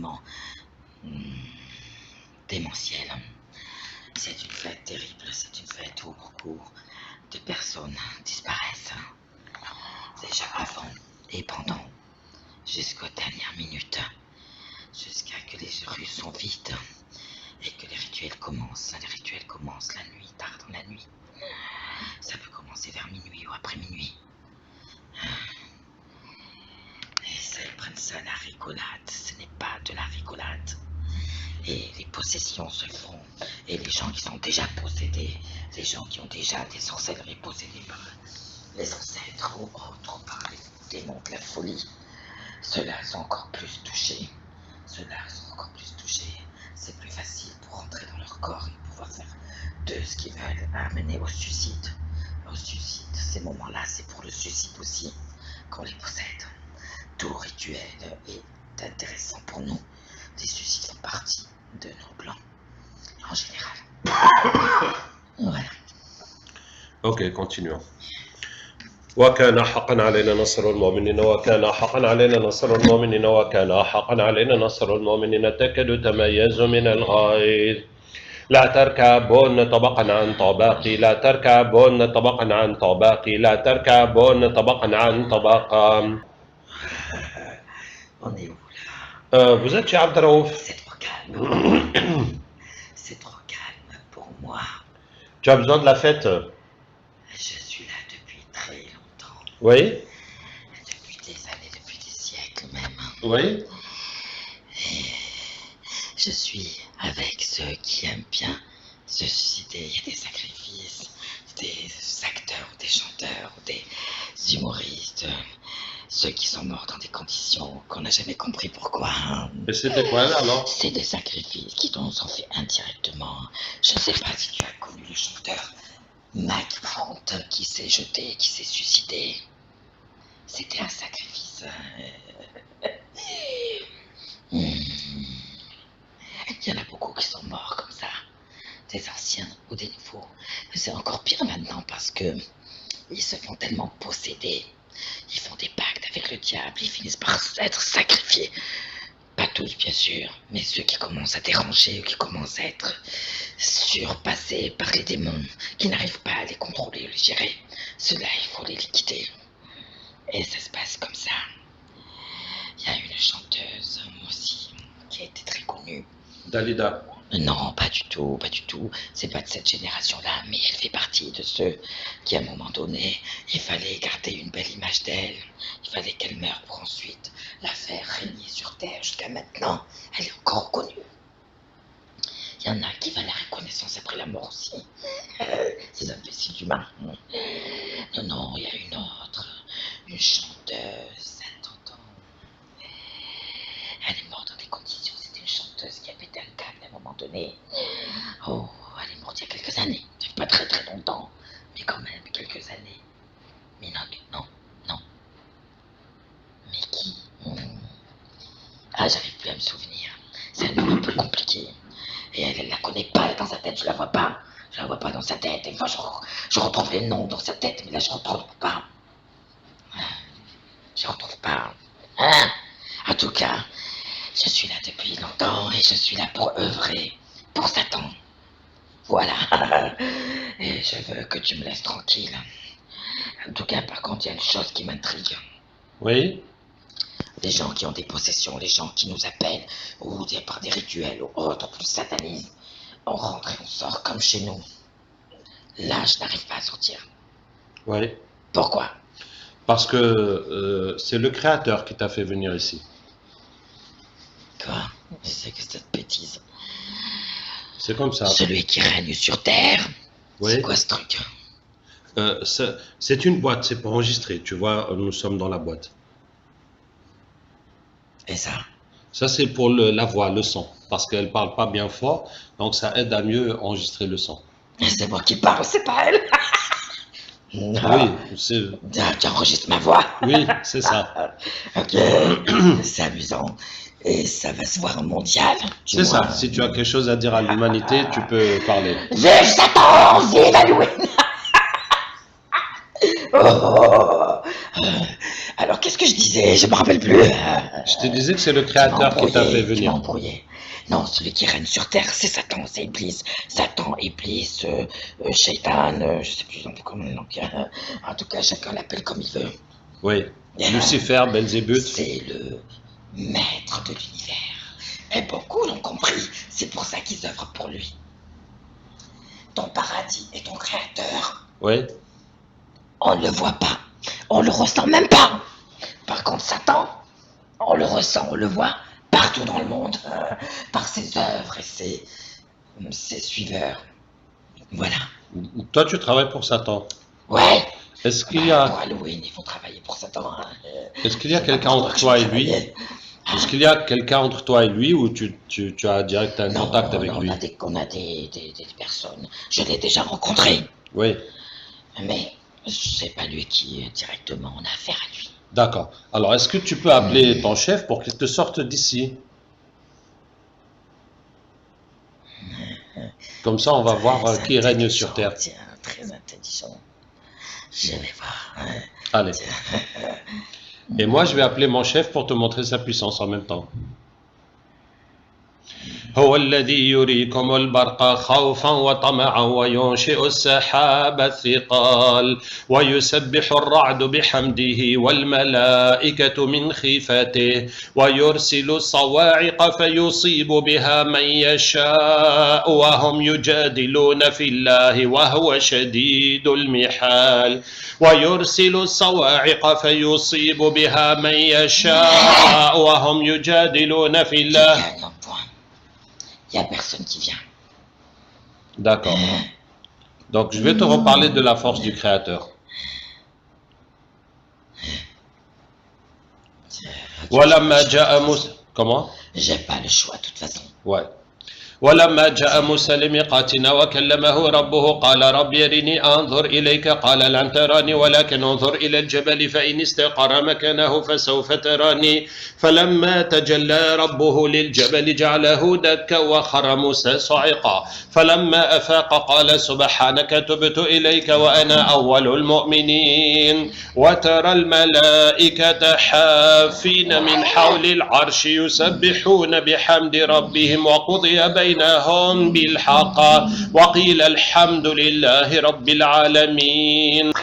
absolument démentielle. C'est une fête terrible, c'est une fête où beaucoup de personnes disparaissent. Déjà avant et pendant, jusqu'aux dernières minutes, jusqu'à que les rues sont vides et que les rituels commencent. Les rituels commencent la nuit, tard dans la nuit. Ça peut commencer vers minuit ou après minuit. Et ça, ils prennent ça à la rigolade. Ce n'est pas de la rigolade. Et les possessions se font. Et les gens qui sont déjà possédés, les gens qui ont déjà des sorcelleries possédées par les ancêtres ou autres, par les démons de la folie, ceux-là sont encore plus touchés. C'est plus facile pour rentrer dans leur corps et pouvoir faire d'eux ce qu'ils veulent, amener au suicide. Ces moments-là, c'est pour le suicide aussi qu'on les possède. Tout rituel est intéressant pour nous. Les suicides font partie de nos plans, en général. Voilà. Ok, continuons. وكان حقا علينا نصر المؤمنين وكان حقا علينا نصر المؤمنين وكان حقا علينا نصر المؤمنين تكاد تميز من الغيظ لا تركبون طبقا عن طبق لا تركبون طبقا عن طبق لا تركبون طبقا عن طبق. On est où là? Vous êtes chez Abd Raouf. C'est trop calme. C'est trop calme pour moi. Tu as besoin de la fête? Je suis là depuis très longtemps. Oui. Depuis des années, depuis des siècles même. Oui. Et je suis avec ceux qui aiment bien se suicider. Il y a des sacrifices, des acteurs, des chanteurs, des humoristes, ceux qui sont morts dans des conditions qu'on n'a jamais compris pourquoi. Et c'était quoi là alors? C'est des sacrifices qui nous sont faits indirectement. Je ne sais pas si tu as connu le chanteur Mac Font qui s'est jeté, qui s'est suicidé. C'était un sacrifice. Il y en a beaucoup qui sont morts comme ça, des anciens ou des nouveaux. Mais c'est encore pire maintenant parce que ils se font tellement posséder. Ils font des pactes avec le diable, ils finissent par être sacrifiés. Pas tous, bien sûr, mais ceux qui commencent à déranger ou qui commencent à être surpassés par les démons, qui n'arrivent pas à les contrôler ou les gérer, ceux-là, il faut les liquider. Et ça se passe comme ça. Il y a une chanteuse aussi qui a été très connue. Dalida. Non, pas du tout, pas du tout. C'est pas de cette génération-là, mais elle fait partie de ceux qui, à un moment donné, il fallait garder une belle image d'elle. Il fallait qu'elle meure pour ensuite la faire régner sur Terre. Jusqu'à maintenant, elle est encore reconnue. Il y en a qui veulent la reconnaissance après la mort aussi. Ces imbéciles humains. Non, il y a une autre, une chanteuse, attends. Elle est morte dans des conditions. C'était une chanteuse qui a pété un câble à un moment donné. Oh, elle est morte il y a quelques années. Pas très très longtemps, mais quand même quelques années. Mais non. Mais qui? Ah, j'arrive plus à me souvenir. C'est un nom un peu compliqué. Et elle la connaît pas dans sa tête, je la vois pas. Je la vois pas dans sa tête. Et fois, je retrouve les noms dans sa tête, mais là, je retrouve pas. En tout cas, je suis là depuis longtemps et je suis là pour œuvrer pour Satan. Voilà. Et je veux que tu me laisses tranquille. En tout cas, par contre, il y a une chose qui m'intrigue. Oui. Les gens qui ont des possessions, les gens qui nous appellent, ou par des rituels ou autres, plus satanisme, on rentre et on sort comme chez nous. Là, je n'arrive pas à sortir. Oui. Pourquoi? Parce que c'est le Créateur qui t'a fait venir ici. Quoi? C'est que cette bêtise. C'est comme ça. Celui qui règne sur Terre. Oui. C'est quoi ce truc? C'est une boîte, c'est pour enregistrer. Tu vois, nous sommes dans la boîte. Et ça? Ça, c'est pour la voix, le son. Parce qu'elle parle pas bien fort, donc ça aide à mieux enregistrer le son. C'est moi qui parle, c'est pas elle. Oui, c'est... Tu enregistres ma voix. Oui, c'est ça. Ok, c'est amusant. Et ça va se voir en mondial. C'est ça. Si tu as quelque chose à dire à l'humanité, tu peux parler. Vive Satan, vive Halloween. Alors, qu'est-ce que je disais? Je me rappelle plus. Je te disais que c'est le Créateur qui t'a fait Tu m'as venir. embrouillé. Non, celui qui règne sur terre, c'est Satan, c'est Iblis. Satan, Iblis, Shaitan, je sais plus comment le nom qu'il y a. En tout cas, chacun l'appelle comme il veut. Oui. Lucifer, Belzébuth. C'est le maître de l'univers. Et beaucoup l'ont compris. C'est pour ça qu'ils œuvrent pour lui. Ton paradis et ton créateur, Oui. on ne le voit pas. On le ressent même pas. Par contre, Satan, on le ressent, on le voit partout dans le monde, par ses œuvres et ses suiveurs. Voilà. Toi, tu travailles pour Satan. Ouais. Est-ce qu'il y a, Pour Halloween, il faut travailler pour Satan. est-ce qu'il y a quelqu'un entre toi et lui? Est-ce qu'il y a quelqu'un entre toi et lui ou tu as direct un contact avec lui? On a des personnes. Je l'ai déjà rencontré. Oui. Mais c'est pas lui qui directement on a affaire à lui. D'accord. Alors, est-ce que tu peux appeler ton chef pour qu'il te sorte d'ici? Comme ça, on va voir qui règne sur terre. Tiens, très intelligent. Je vais voir. Allez. Et moi, je vais appeler mon chef pour te montrer sa puissance en même temps. هو الذي يريكم البرق خوفا وطمعا وينشئ السحاب الثقال ويسبح الرعد بحمده والملائكة من خيفته ويرسل الصواعق فيصيب بها من يشاء وهم يجادلون في الله وهو شديد المحال ويرسل الصواعق فيصيب بها من يشاء وهم يجادلون في الله. Il n'y a personne qui vient. D'accord. Donc, je vais te reparler de la force du Créateur. Walamma ja'a Moussa. Comment? J'ai pas le choix de toute façon. Ouais. ولما جاء موسى لميقاتنا وكلمه ربه قال رب يرني أنظر إليك قال لن تراني ولكن انظر إلى الجبل فإن استقر مكانه فسوف تراني فلما تجلى ربه للجبل جعله دكا وخر موسى صعقا فلما أفاق قال سبحانك تبت إليك وأنا أول المؤمنين وترى الملائكة حافين من حول العرش يسبحون بحمد ربهم وقضي بينهم بالحق وقيل الحمد لله رب العالمين.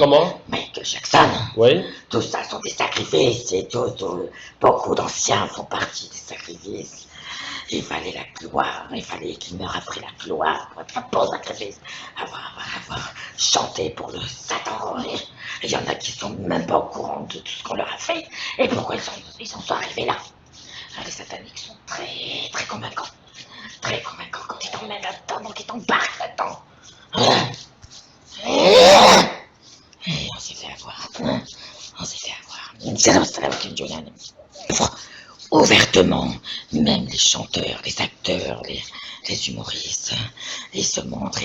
Comment? Michael Jackson. Oui. Tout ça sont des sacrifices et beaucoup d'anciens font partie des sacrifices. Il fallait la gloire, il fallait qu'ils meurent après la gloire pour être un bon sacrifice, avoir chanté pour le Satan. Il y en a qui sont même pas au courant de tout ce qu'on leur a fait et pourquoi ils en sont arrivés là. Les sataniques sont très très convaincants. Très convaincants quand ils t'emmènent là-dedans, donc ils t'embarquent là-dedans. Et on s'est fait avoir. On s'est fait avoir. C'est là avec une Juliane. Ouvertement, même les chanteurs, les acteurs, les humoristes, ils se montrent,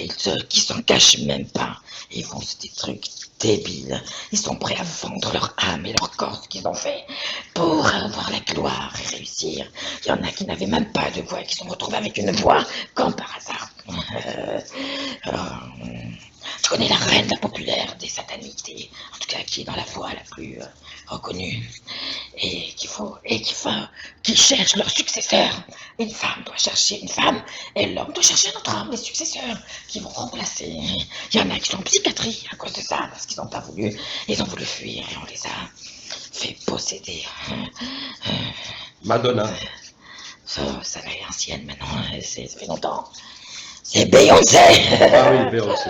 qui s'en cachent même pas. Ils font des trucs débiles. Ils sont prêts à vendre leur âme et leur corps, ce qu'ils ont fait, pour avoir la gloire et réussir. Il y en a qui n'avaient même pas de voix, qui se sont retrouvés avec une voix, comme par hasard. Je connais la reine, la populaire des sataniques, en tout cas qui est dans la voie la plus reconnue, et qui cherche leur successeur. Une femme doit chercher une femme, et l'homme doit chercher un autre homme, les successeurs qui vont remplacer. Il y en a qui sont en psychiatrie à cause de ça, parce qu'ils n'ont pas voulu, ils ont voulu fuir, et on les a fait posséder. Madonna. Ça est ancienne maintenant, ça fait longtemps. C'est Beyoncé. Ah oui, Beyoncé.